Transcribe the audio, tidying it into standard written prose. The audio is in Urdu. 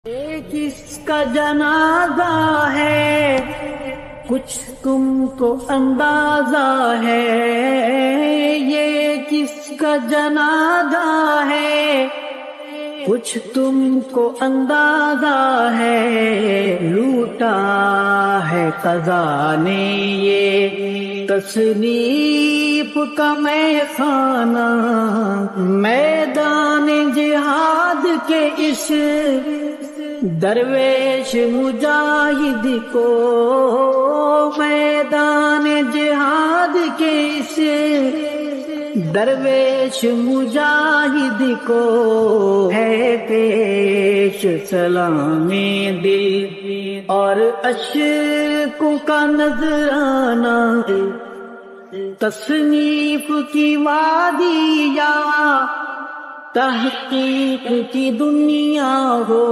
یہ کس کا جنازہ ہے کچھ تم کو اندازہ ہے، یہ کس کا جنازہ ہے کچھ تم کو اندازہ ہے، لوٹا ہے قضا نے یہ تصنیف کا میں خانہ، میدان جہاد کے اس درویش مجاہد کو، میدان جہاد کے اس درویش مجاہد کو ہے پیش سلامی دل اور اشکوں کا نذرانہ، تصنیف کی وادی یا تحقیق کی دنیا ہو،